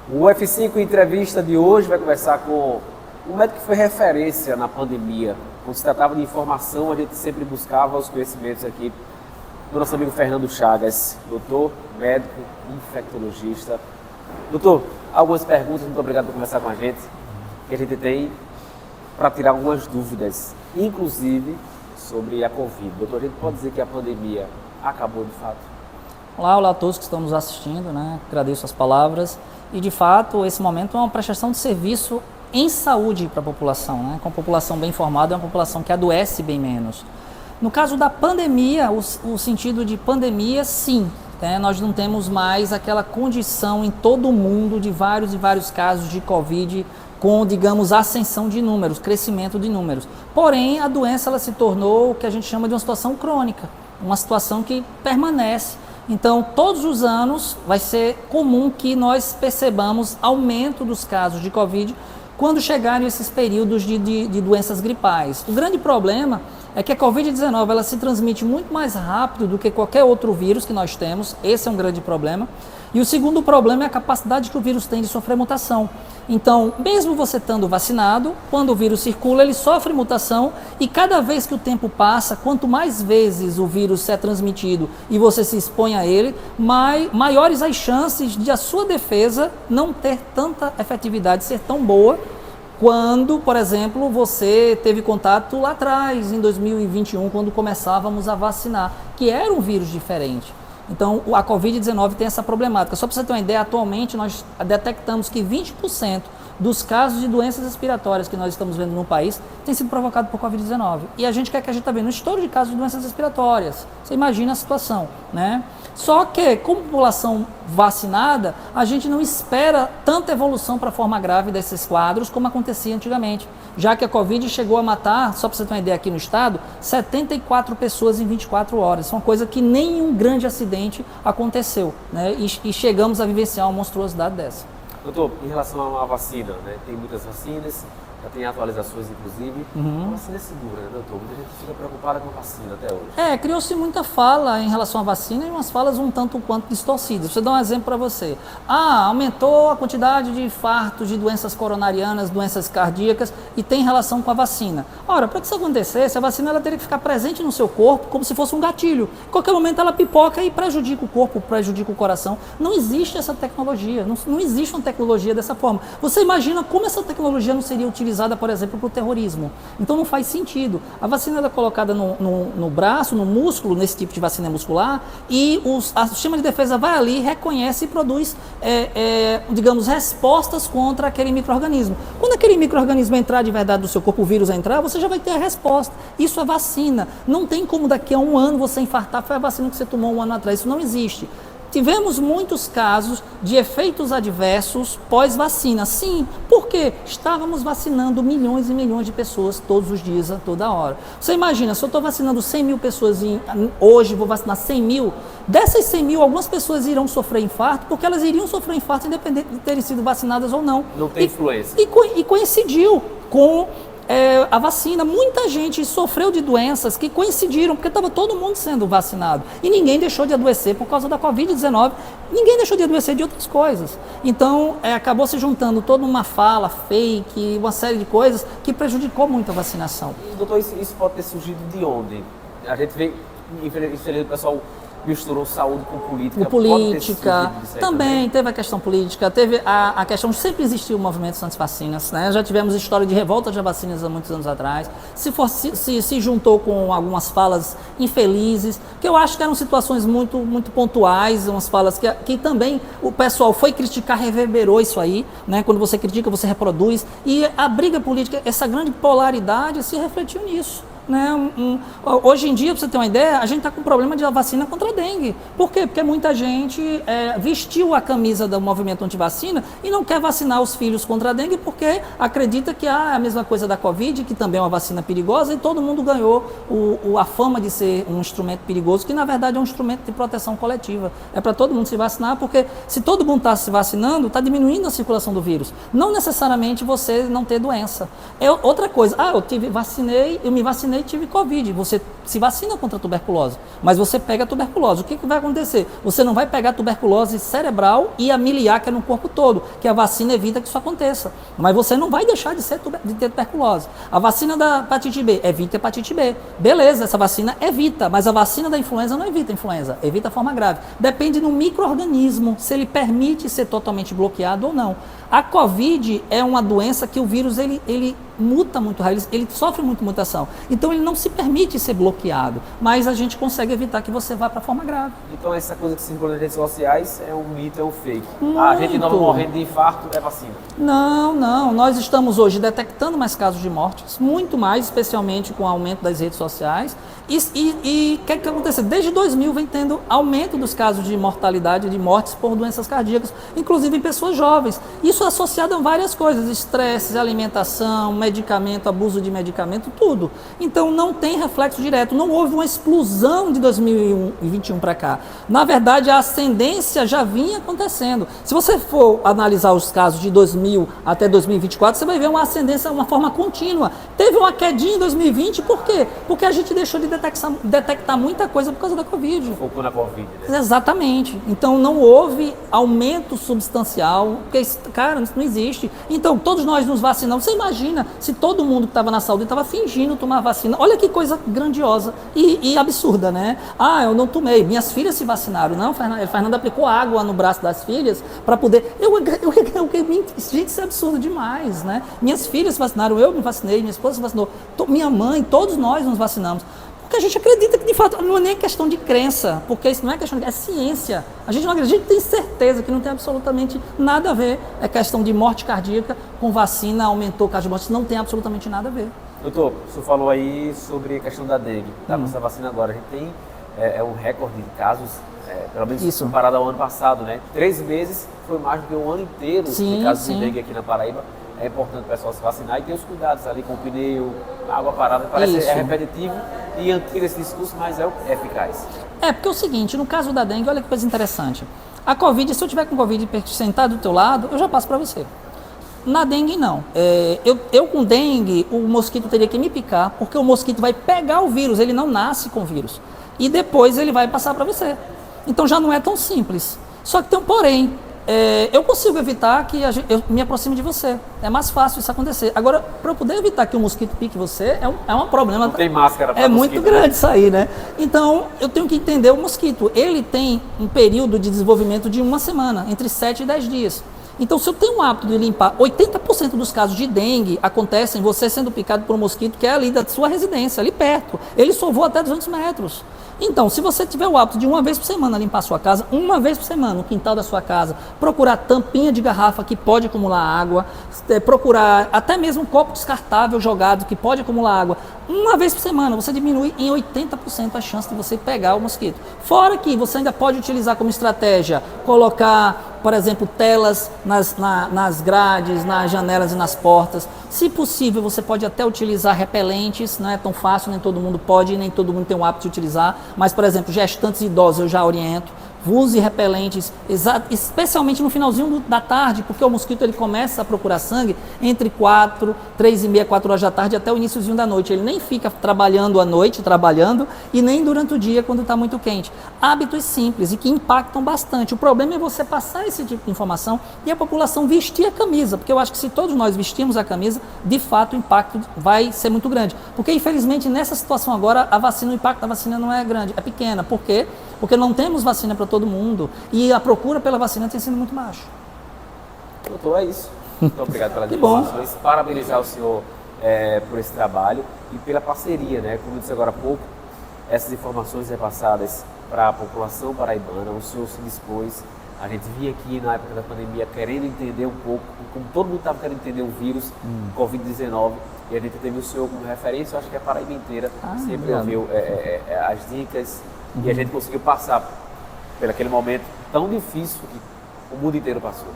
O F5 Entrevista de hoje vai conversar com um médico que foi referência na pandemia. Quando se tratava de informação, a gente sempre buscava os conhecimentos aqui do nosso amigo Fernando Chagas, doutor, médico, infectologista. Doutor, algumas perguntas, muito obrigado por conversar com a gente, que a gente tem para tirar algumas dúvidas, inclusive sobre a Covid. Doutor, a gente pode dizer que a pandemia acabou de fato? Olá a todos que estão nos assistindo, né? Agradeço as palavras. E de fato, esse momento é uma prestação de serviço em saúde para a população, né? Com a população bem informada, é uma população que adoece bem menos. No caso da pandemia, o sentido de pandemia, sim, né? Nós não temos mais aquela condição em todo o mundo de vários e vários casos de Covid com, digamos, ascensão de números, crescimento de números. Porém, a doença ela se tornou o que a gente chama de uma situação crônica, uma situação que permanece. Então, todos os anos vai ser comum que nós percebamos aumento dos casos de Covid quando chegarem esses períodos de doenças gripais. O grande problema é que a Covid-19 ela se transmite muito mais rápido do que qualquer outro vírus que nós temos. Esse é um grande problema. E o segundo problema é a capacidade que o vírus tem de sofrer mutação. Então, mesmo você estando vacinado, quando o vírus circula, ele sofre mutação e cada vez que o tempo passa, quanto mais vezes o vírus é transmitido e você se expõe a ele, maiores as chances de a sua defesa não ter tanta efetividade, ser tão boa quando, por exemplo, você teve contato lá atrás, em 2021, quando começávamos a vacinar, que era um vírus diferente. Então, a Covid-19 tem essa problemática. Só para você ter uma ideia, atualmente nós detectamos que 20% dos casos de doenças respiratórias que nós estamos vendo no país tem sido provocado por Covid-19. E a gente quer que a gente está vendo um estouro de casos de doenças respiratórias. Você imagina a situação, né? Só que, como população vacinada, a gente não espera tanta evolução para a forma grave desses quadros como acontecia antigamente. Já que a Covid chegou a matar, só para você ter uma ideia aqui no estado, 74 pessoas em 24 horas. Isso é uma coisa que nenhum grande acidente aconteceu, né? E chegamos a vivenciar uma monstruosidade dessa. Doutor, em relação à vacina, né? Tem muitas vacinas, já tem atualizações inclusive. A vacina é segura, né, doutor? Muita gente fica preocupada com a vacina até hoje. Criou-se muita fala em relação à vacina e umas falas um tanto quanto distorcidas. Deixa eu dar um exemplo para você. Aumentou a quantidade de infartos, de doenças coronarianas, doenças cardíacas e tem relação com a vacina. Ora, para que isso acontecesse, a vacina ela teria que ficar presente no seu corpo como se fosse um gatilho. Em qualquer momento ela pipoca e prejudica o corpo, prejudica o coração. Não existe essa tecnologia, não existe uma tecnologia dessa forma. Você imagina como essa tecnologia não seria utilizada, por exemplo, para o terrorismo. Então não faz sentido. A vacina é colocada no braço, no músculo, nesse tipo de vacina muscular, e o sistema de defesa vai ali, reconhece e produz, digamos, respostas contra aquele micro-organismo. Quando aquele micro-organismo entrar de verdade no seu corpo, o vírus entrar, você já vai ter a resposta. Isso é vacina. Não tem como daqui a um ano você infartar, foi a vacina que você tomou um ano atrás. Isso não existe. Tivemos muitos casos de efeitos adversos pós-vacina. Sim, porque estávamos vacinando milhões e milhões de pessoas todos os dias, a toda hora. Você imagina, se eu estou vacinando 100 mil pessoas hoje, vou vacinar 100 mil, dessas 100 mil, algumas pessoas irão sofrer infarto, porque elas iriam sofrer infarto independente de terem sido vacinadas ou não. Não tem influência. E coincidiu com a vacina. Muita gente sofreu de doenças que coincidiram, porque estava todo mundo sendo vacinado. E ninguém deixou de adoecer por causa da Covid-19. Ninguém deixou de adoecer de outras coisas. Então, acabou se juntando toda uma fala fake, uma série de coisas que prejudicou muito a vacinação. Doutor, isso pode ter surgido de onde? A gente vê, infelizmente, o pessoal misturou saúde com política. Política, também teve a questão política, teve a questão, sempre existiu movimentos anti-vacinas, né? Já tivemos história de revolta de vacinas há muitos anos atrás, se juntou com algumas falas infelizes, que eu acho que eram situações muito, muito pontuais, umas falas que também o pessoal foi criticar, reverberou isso aí, né? Quando você critica, você reproduz, e a briga política, essa grande polaridade se refletiu nisso. Né? Hoje em dia, para você ter uma ideia, a gente está com problema de vacina contra a dengue. Por quê? Porque muita gente vestiu a camisa do movimento antivacina e não quer vacinar os filhos contra a dengue porque acredita que é a mesma coisa da Covid, que também é uma vacina perigosa, e todo mundo ganhou a fama de ser um instrumento perigoso, que na verdade é um instrumento de proteção coletiva. É para todo mundo se vacinar, porque se todo mundo está se vacinando, está diminuindo a circulação do vírus. Não necessariamente você não ter doença. Outra coisa, eu me vacinei vacinei e tive Covid. Você se vacina contra a tuberculose, mas você pega a tuberculose. O que vai acontecer? Você não vai pegar a tuberculose cerebral e a miliar, que é no corpo todo, que a vacina evita que isso aconteça. Mas você não vai deixar de ter tuberculose. A vacina da hepatite B evita hepatite B. Beleza, essa vacina evita, mas a vacina da influenza não evita a influenza, evita a forma grave. Depende do micro-organismo, se ele permite ser totalmente bloqueado ou não. A Covid é uma doença que o vírus ele muta muito rápido, ele sofre muita mutação. Então ele não se permite ser bloqueado, mas a gente consegue evitar que você vá para a forma grave. Então essa coisa que circula nas redes sociais é um mito, é um fake. Muito. A gente nova morrendo de infarto é vacina. Não, nós estamos hoje detectando mais casos de mortes, muito mais, especialmente com o aumento das redes sociais. E o que acontece? Desde 2000 vem tendo aumento dos casos de mortalidade, de mortes por doenças cardíacas, inclusive em pessoas jovens. Isso é associado a várias coisas, estresse, alimentação, medicamento, abuso de medicamento, tudo. Então não tem reflexo direto, não houve uma explosão de 2021 para cá. Na verdade, a ascendência já vinha acontecendo. Se você for analisar os casos de 2000 até 2024, você vai ver uma ascendência, uma forma contínua. Teve uma quedinha em 2020, por quê? Porque a gente deixou de detectar muita coisa por causa da Covid. Focou na Covid, né? Exatamente. Então não houve aumento substancial, porque, cara, isso não existe. Então todos nós nos vacinamos. Você imagina se todo mundo que estava na saúde estava fingindo tomar vacina. Olha que coisa grandiosa e absurda, né? Ah, eu não tomei. Minhas filhas se vacinaram. Não, Fernanda aplicou água no braço das filhas para poder... Gente, isso é absurdo demais, né? Minhas filhas se vacinaram, eu me vacinei, minha esposa se vacinou, minha mãe, todos nós nos vacinamos. Porque a gente acredita que, de fato, não é nem questão de crença, porque isso não é questão de... é ciência. A gente não acredita, a gente tem certeza que não tem absolutamente nada a ver. É questão de morte cardíaca, com vacina aumentou o caso de morte, não tem absolutamente nada a ver. Doutor, o senhor falou aí sobre a questão da dengue. Tá com essa vacina agora. A gente tem um recorde de casos, pelo menos isso, comparado ao ano passado, né? 3 meses foi mais do que um ano inteiro de casos de dengue aqui na Paraíba. É importante o pessoal se vacinar e ter os cuidados ali com o pneu, água parada. Parece repetitivo e antigo esse discurso, mas é eficaz. Porque é o seguinte, no caso da dengue, olha que coisa interessante. A Covid, se eu tiver com Covid sentado do teu lado, eu já passo para você. Na dengue, não. Eu com dengue, o mosquito teria que me picar, porque o mosquito vai pegar o vírus, ele não nasce com o vírus. E depois ele vai passar para você. Então já não é tão simples. Só que tem um porém. Eu consigo evitar que eu me aproxime de você. É mais fácil isso acontecer. Agora, para eu poder evitar que o mosquito pique você, é um problema. Não tem máscara para mosquito. Muito grande isso aí, né? Então, eu tenho que entender o mosquito. Ele tem um período de desenvolvimento de 1 semana, entre 7 e 10 dias. Então, se eu tenho o hábito de limpar, 80% dos casos de dengue acontecem você sendo picado por um mosquito que é ali da sua residência, ali perto. Ele só voa até 200 metros. Então, se você tiver o hábito de 1 vez por semana limpar a sua casa, 1 vez por semana no quintal da sua casa, procurar tampinha de garrafa que pode acumular água, procurar até mesmo um copo descartável jogado que pode acumular água, 1 vez por semana você diminui em 80% a chance de você pegar o mosquito. Fora que você ainda pode utilizar como estratégia, colocar, por exemplo, telas nas grades, nas janelas e nas portas. Se possível, você pode até utilizar repelentes, não é tão fácil, nem todo mundo pode, nem todo mundo tem o hábito de utilizar, mas, por exemplo, gestantes idosos eu já oriento. Use repelentes, especialmente no finalzinho da tarde, porque o mosquito ele começa a procurar sangue entre 3h30, 4 horas da tarde até o iniciozinho da noite. Ele nem fica trabalhando à noite, e nem durante o dia quando está muito quente. Hábitos simples e que impactam bastante. O problema é você passar esse tipo de informação e a população vestir a camisa, porque eu acho que se todos nós vestirmos a camisa, de fato o impacto vai ser muito grande. Porque infelizmente nessa situação agora, o impacto da vacina não é grande, é pequena. Por quê? Porque não temos vacina para todo mundo e a procura pela vacina tem sido muito baixa. Doutor, é isso. Muito obrigado pelas informações. Parabenizar o senhor por esse trabalho e pela parceria, né? Como eu disse agora há pouco, essas informações repassadas para a população paraibana, o senhor se dispôs. A gente vinha aqui na época da pandemia querendo entender um pouco, como todo mundo estava querendo entender o vírus Covid-19, e a gente teve o senhor como referência. Eu acho que a Paraíba inteira sempre ouviu as dicas. E a gente conseguiu passar por aquele momento tão difícil que o mundo inteiro passou.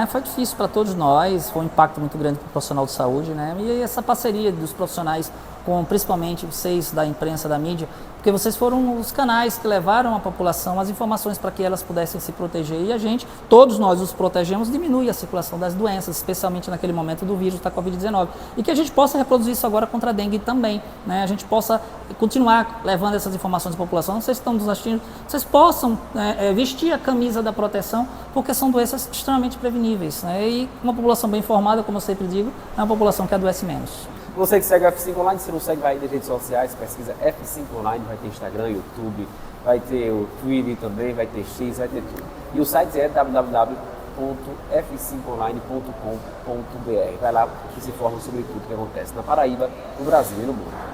Foi difícil para todos nós, foi um impacto muito grande para o profissional de saúde, né? E essa parceria dos profissionais principalmente vocês da imprensa, da mídia, porque vocês foram os canais que levaram à população as informações para que elas pudessem se proteger, e a gente, todos nós os protegemos, diminui a circulação das doenças, especialmente naquele momento do vírus da Covid-19, e que a gente possa reproduzir isso agora contra a dengue também, né? A gente possa continuar levando essas informações à população, vocês estão nos assistindo, vocês possam vestir a camisa da proteção, porque são doenças extremamente preveníveis, né? E uma população bem informada, como eu sempre digo, é uma população que adoece menos. Você que segue o F5 Online, se não segue, vai nas redes sociais, pesquisa F5 Online, vai ter Instagram, YouTube, vai ter o Twitter também, vai ter X, vai ter tudo. E o site é www.f5online.com.br. Vai lá e se informa sobre tudo que acontece na Paraíba, no Brasil e no mundo.